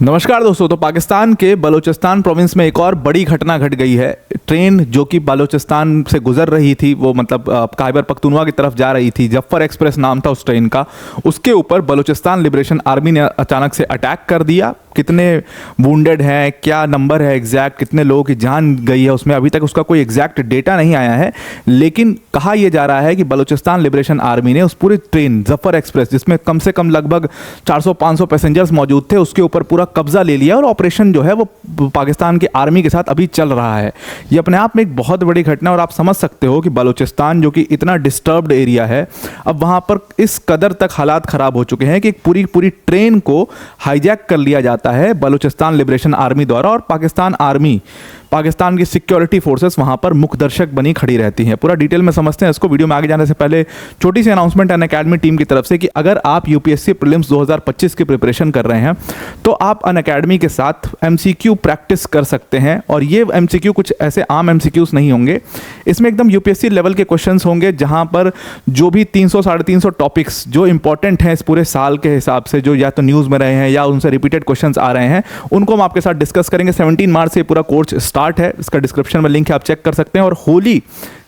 नमस्कार दोस्तों। तो पाकिस्तान के बलूचिस्तान प्रोविंस में एक और बड़ी घटना घट गई है। ट्रेन जो कि बलूचिस्तान से गुजर रही थी, वो मतलब खैबर पख्तूनख्वा की तरफ जा रही थी, जफर एक्सप्रेस नाम था उस ट्रेन का। उसके ऊपर बलूचिस्तान लिबरेशन आर्मी ने अचानक से अटैक कर दिया। कितने वुंडेड हैं, क्या नंबर है एग्जैक्ट, कितने लोगों की जान गई है, उसमें अभी तक उसका कोई एग्जैक्ट डेटा नहीं आया है। लेकिन कहा यह जा रहा है कि बलूचिस्तान लिबरेशन आर्मी ने उस पूरी ट्रेन जफर एक्सप्रेस, जिसमें कम से कम लगभग 400-500 पैसेंजर्स मौजूद थे, उसके ऊपर पूरा कब्जा ले लिया और ऑपरेशन जो है वो पाकिस्तान की आर्मी के साथ अभी चल रहा है। ये अपने आप में एक बहुत बड़ी घटना, और आप समझ सकते हो कि बलूचिस्तान जो कि इतना डिस्टर्ब्ड एरिया है, अब वहाँ पर इस कदर तक हालात ख़राब हो चुके हैं कि पूरी ट्रेन को हाईजैक कर लिया जाता है बलूचिस्तान लिबरेशन आर्मी द्वारा, और पाकिस्तान की सिक्योरिटी फोर्सेस वहां पर मुख्य दर्शक बनी खड़ी रहती हैं। पूरा डिटेल में समझते हैं इसको। वीडियो में आगे जाने से पहले छोटी सी अनाउंसमेंट अनअकैडमी टीम की तरफ से कि अगर आप यूपीएससी प्रीलिम्स 2025 की प्रिपरेशन कर रहे हैं तो आप अनअकैडमी के साथ एमसीक्यू प्रैक्टिस कर सकते हैं। और ये एमसीक्यू कुछ ऐसे आम एमसीक्यूज नहीं होंगे, इसमें एकदम यूपीएससी लेवल के क्वेश्चंस होंगे, जहां पर जो भी 300-350 टॉपिक्स जो इंपॉर्टेंट हैं इस पूरे साल के हिसाब से, जो या तो न्यूज़ में रहे हैं या उनसे रिपीटेड क्वेश्चंस आ रहे हैं, उनको हम आपके साथ डिस्कस करेंगे। 17 मार्च से पूरा कोर्स स्टार्ट है, इसका डिस्क्रिप्शन में लिंक है, आप चेक कर सकते हैं। और होली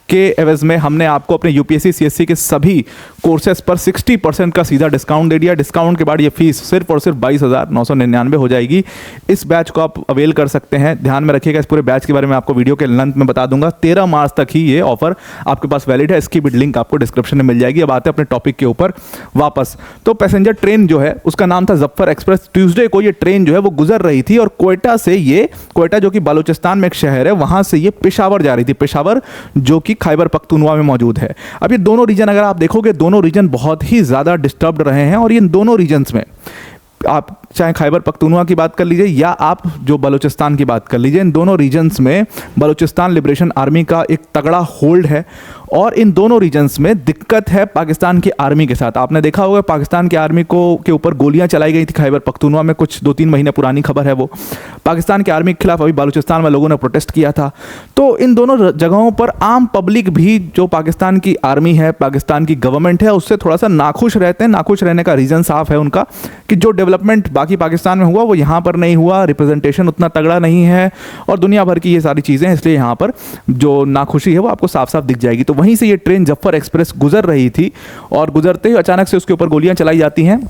के एवज में हमने आपको अपने यूपीएससी सीएससी के सभी कोर्सेज पर 60% का सीधा डिस्काउंट दे दिया। डिस्काउंट के बाद ये फीस सिर्फ और सिर्फ 22,999 हो जाएगी। इस बैच को आप अवेल कर सकते हैं। ध्यान में रखिएगा, इस पूरे बैच के बारे में आपको वीडियो के अंत में बता दूंगा। 13 मार्च तक ही ये ऑफर आपके पास वैलिड है। इसकी भी लिंक आपको डिस्क्रिप्शन में मिल जाएगी। अब आते हैं अपने टॉपिक के ऊपर वापस। तो पैसेंजर ट्रेन जो है उसका नाम था जफर एक्सप्रेस। ट्यूसडे को ये ट्रेन जो है वो गुजर रही थी, और कोयटा जो कि बलूचिस्तान में एक शहर है, वहां से ये पेशावर जा रही थी। पेशावर जो कि खैबर पख्तूनख्वा में मौजूद है। अब ये दोनों रीजन अगर आप देखोगे, दोनों रीजन बहुत ही ज़्यादा डिस्टर्ब्ड रहे हैं। और इन दोनों रीजन्स में आप चाहे खैबर पख्तूनख्वा की बात कर लीजिए या आप जो बलूचिस्तान की बात कर लीजिए, इन दोनों रीजन्स में बलूचिस्तान लिबरेशन आर्मी का एक तगड़ा होल्ड है। और इन दोनों रीजन्स में दिक्कत है पाकिस्तान की आर्मी के साथ। आपने देखा होगा पाकिस्तान की आर्मी के ऊपर गोलियां चलाई गई थी खैबर पख्तूनख्वा में, कुछ 2-3 महीने पुरानी खबर है वो। पाकिस्तान की आर्मी के खिलाफ अभी बलूचिस्तान में लोगों ने प्रोटेस्ट किया था। तो इन दोनों जगहों पर आम पब्लिक भी, जो पाकिस्तान की आर्मी है, पाकिस्तान की गवर्नमेंट है, उससे थोड़ा सा नाखुश रहते हैं। नाखुश रहने का रीज़न साफ है उनका कि जो डेवलपमेंट बाकी पाकिस्तान में हुआ वो यहाँ पर नहीं हुआ, रिप्रेजेंटेशन उतना तगड़ा नहीं है, और दुनिया भर की ये सारी चीज़ें, इसलिए यहाँ पर जो नाखुशी है वो आपको साफ साफ दिख जाएगी। तो वहीं से ये ट्रेन जफर एक्सप्रेस गुजर रही थी, और गुजरते ही अचानक से उसके ऊपर गोलियां चलाई जाती हैं,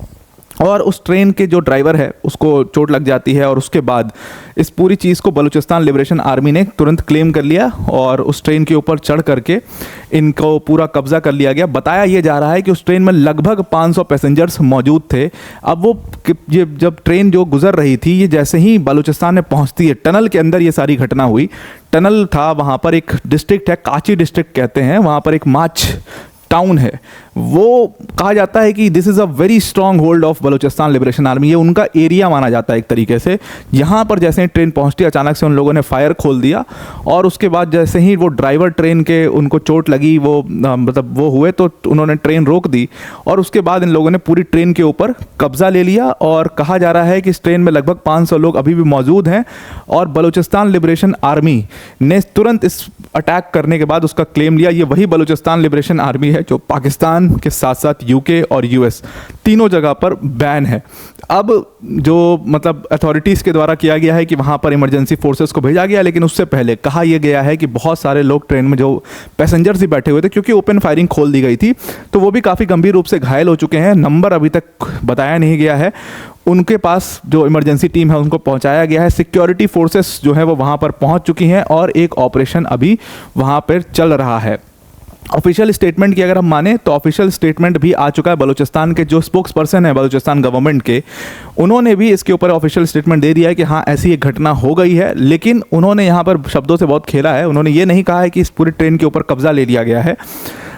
और उस ट्रेन के जो ड्राइवर है उसको चोट लग जाती है। और उसके बाद इस पूरी चीज़ को बलूचिस्तान लिबरेशन आर्मी ने तुरंत क्लेम कर लिया, और उस ट्रेन के ऊपर चढ़ करके इनको पूरा कब्जा कर लिया गया। बताया यह जा रहा है कि उस ट्रेन में लगभग 500 पैसेंजर्स मौजूद थे। अब ये जब ट्रेन जो गुजर रही थी, ये जैसे ही बलूचिस्तान में पहुंचती है, टनल के अंदर ये सारी घटना हुई। टनल था, वहाँ पर एक डिस्ट्रिक्ट है, काची डिस्ट्रिक्ट कहते हैं, वहाँ पर एक माच टाउन है। वो कहा जाता है कि this is a very strong hold of Balochistan liberation army. ये उनका एरिया माना जाता है एक तरीके से। यहाँ पर जैसे ही ट्रेन पहुँचती, अचानक से उन लोगों ने फायर खोल दिया, और उसके बाद जैसे ही वो ड्राइवर ट्रेन के, उनको चोट लगी, वो मतलब वो हुए, तो उन्होंने ट्रेन रोक दी। और उसके बाद इन लोगों ने पूरी ट्रेन के ऊपर कब्जा ले लिया, और कहा जा रहा है कि इस ट्रेन में लगभग 500 लोग अभी भी मौजूद हैं। और बलूचिस्तान लिबरेशन आर्मी ने तुरंत इस अटैक करने के बाद उसका क्लेम लिया। ये वही बलूचिस्तान लिबरेशन आर्मी है जो पाकिस्तान के साथ साथ यूके और यूएस तीनों जगह पर बैन है। अब जो मतलब अथॉरिटीज़ के द्वारा किया गया है कि वहाँ पर इमरजेंसी फोर्सेस को भेजा गया, लेकिन उससे पहले कहा यह गया है कि बहुत सारे लोग ट्रेन में, जो पैसेंजर्स ही बैठे हुए थे, क्योंकि ओपन फायरिंग खोल दी गई थी, तो वो भी काफ़ी गंभीर रूप से घायल हो चुके हैं। नंबर अभी तक बताया नहीं गया है। उनके पास जो इमरजेंसी टीम है उनको पहुंचाया गया है। सिक्योरिटी फोर्सेस जो है वो वहाँ पर पहुँच चुकी हैं, और एक ऑपरेशन अभी वहाँ पर चल रहा है। ऑफिशियल स्टेटमेंट की अगर हम माने तो ऑफिशियल स्टेटमेंट भी आ चुका है। बलूचिस्तान के जो स्पोक्स पर्सन है बलूचिस्तान गवर्नमेंट के, उन्होंने भी इसके ऊपर ऑफिशियल स्टेटमेंट दे दिया है कि हाँ ऐसी एक घटना हो गई है। लेकिन उन्होंने यहाँ पर शब्दों से बहुत खेला है। उन्होंने ये नहीं कहा है कि इस पूरी ट्रेन के ऊपर कब्जा ले लिया गया है।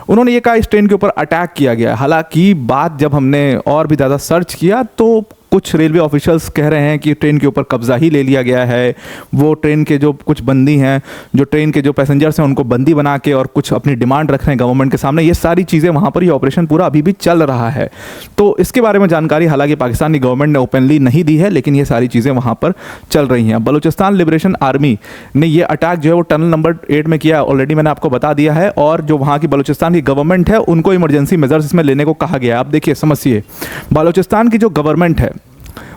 उन्होंने ये कहा इस ट्रेन के ऊपर अटैक किया गया है। हालांकि बात जब हमने और भी ज़्यादा सर्च किया तो कुछ रेलवे ऑफिशियल्स कह रहे हैं कि ट्रेन के ऊपर कब्जा ही ले लिया गया है। वो ट्रेन के जो कुछ बंदी हैं, जो ट्रेन के जो पैसेंजर्स हैं, उनको बंदी बना के और कुछ अपनी डिमांड रख रहे हैं गवर्नमेंट के सामने। ये सारी चीज़ें वहाँ पर, ये ऑपरेशन पूरा अभी भी चल रहा है। तो इसके बारे में जानकारी हालांकि पाकिस्तानी गवर्नमेंट ने ओपनली नहीं दी है, लेकिन ये सारी चीज़ें वहाँ पर चल रही हैं। बलूचिस्तान लिबरेशन आर्मी ने ये अटैक जो है वो टनल नंबर 8 में किया, ऑलरेडी मैंने आपको बता दिया है। और जो वहाँ की बलूचिस्तान की गवर्नमेंट है उनको इमरजेंसी मेजर्स इसमें लेने को कहा गया है। आप देखिए, समझिए, बलूचिस्तान की जो गवर्नमेंट है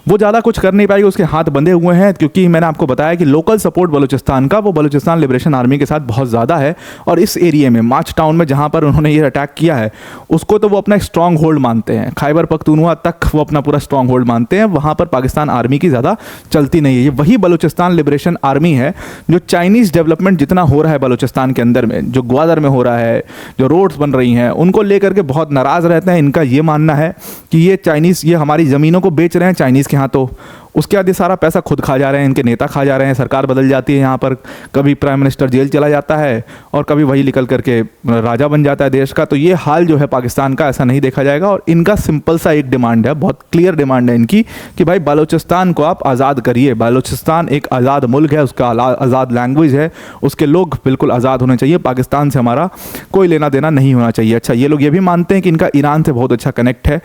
वो ज़्यादा कुछ कर नहीं पाएगी, उसके हाथ बंधे हुए हैं, क्योंकि मैंने आपको बताया कि लोकल सपोर्ट बलूचिस्तान का वो बलूचिस्तान लिबरेशन आर्मी के साथ बहुत ज़्यादा है। और इस एरिया में मार्च टाउन में जहाँ पर उन्होंने ये अटैक किया है उसको तो वो अपना स्ट्रॉन्ग होल्ड मानते हैं, खैबर पख्तूनख्वा तक वो अपना पूरा स्ट्रॉन्ग होल्ड मानते हैं। वहाँ पर पाकिस्तान आर्मी की ज़्यादा चलती नहीं है। ये वही बलूचिस्तान लिबरेशन आर्मी है जो चाइनीज़ डेवलपमेंट जितना हो रहा है बलूचिस्तान के अंदर में, जो ग्वादर में हो रहा है, जो रोड्स बन रही हैं, उनको लेकर के बहुत नाराज़ रहते हैं। इनका ये मानना है कि ये चाइनीज़ ये हमारी ज़मीनों को बेच रहे हैं चाइनीज़ के यहाँ, तो उसके बाद ये सारा पैसा खुद खा जा रहे हैं, इनके नेता खा जा रहे हैं, सरकार बदल जाती है यहाँ पर, कभी प्राइम मिनिस्टर जेल चला जाता है और कभी वही निकल करके राजा बन जाता है देश का। तो ये हाल जो है पाकिस्तान का, ऐसा नहीं देखा जाएगा। और इनका सिंपल सा एक डिमांड है, बहुत क्लियर डिमांड है इनकी, कि भाई बलूचिस्तान को आप आज़ाद करिए। बलूचिस्तान एक आज़ाद मुल्क है, उसका आज़ाद लैंग्वेज है, उसके लोग बिल्कुल आज़ाद होने चाहिए, पाकिस्तान से हमारा कोई लेना देना नहीं होना चाहिए। अच्छा, ये लोग ये भी मानते हैं कि इनका ईरान से बहुत अच्छा कनेक्ट है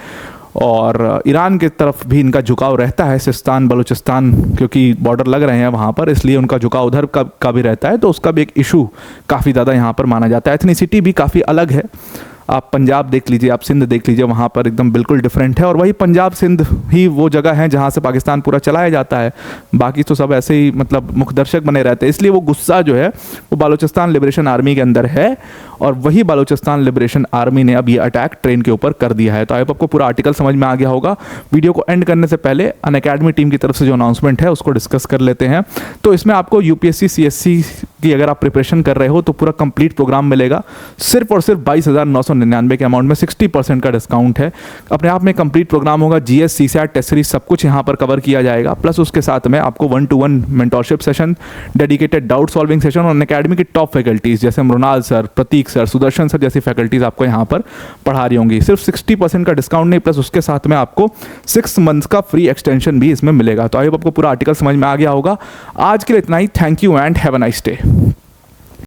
और ईरान की तरफ भी इनका झुकाव रहता है, सिस्तान बलूचिस्तान क्योंकि बॉर्डर लग रहे हैं वहाँ पर, इसलिए उनका झुकाव उधर का भी रहता है। तो उसका भी एक इशू काफ़ी ज़्यादा यहाँ पर माना जाता है। एथनिसिटी भी काफ़ी अलग है। आप पंजाब देख लीजिए, आप सिंध देख लीजिए, वहाँ पर एकदम बिल्कुल डिफरेंट है। और वही पंजाब सिंध ही वो जगह है जहाँ से पाकिस्तान पूरा चलाया जाता है, बाकी तो सब ऐसे ही मतलब मुखदर्शक बने रहते हैं। इसलिए वो गुस्सा जो है वो बलूचिस्तान लिबरेशन आर्मी के अंदर है और वही बलूचिस्तान लिबरेशन आर्मी ने अब ये अटैक ट्रेन के ऊपर कर दिया है। तो आई होप आपको पूरा आर्टिकल समझ में आ गया होगा। वीडियो को एंड करने से पहले अनअकैडमी टीम की तरफ से जो अनाउंसमेंट है उसको डिस्कस कर लेते हैं। तो इसमें आपको यूपीएससी सीएससी की अगर आप प्रिपरेशन कर रहे हो तो पूरा कंप्लीट प्रोग्राम मिलेगा सिर्फ और सिर्फ 22,999 के अमाउंट में, 60% का डिस्काउंट है। अपने आप में कंप्लीट प्रोग्राम होगा, जीएस सीसैट टेस्ट सीरीज सब कुछ यहाँ पर कवर किया जाएगा। प्लस उसके साथ में आपको 1-to-1 mentorship session, dedicated doubt solving session और अनअकैडमी की टॉप फैकल्टीज जैसे मृणाल सर, प्रतीक सर, सुदर्शन सर जैसी फैकल्टीज आपको यहाँ पर पढ़ा रही होंगी। सिर्फ 60% का डिस्काउंट नहीं, प्लस उसके साथ में आपको 6 मंथ्स का फ्री एक्सटेंशन भी इसमें मिलेगा। तो आई होप आपको पूरा आर्टिकल समझ में आ गया होगा। आज के लिए इतना ही। Thank you and have a nice day.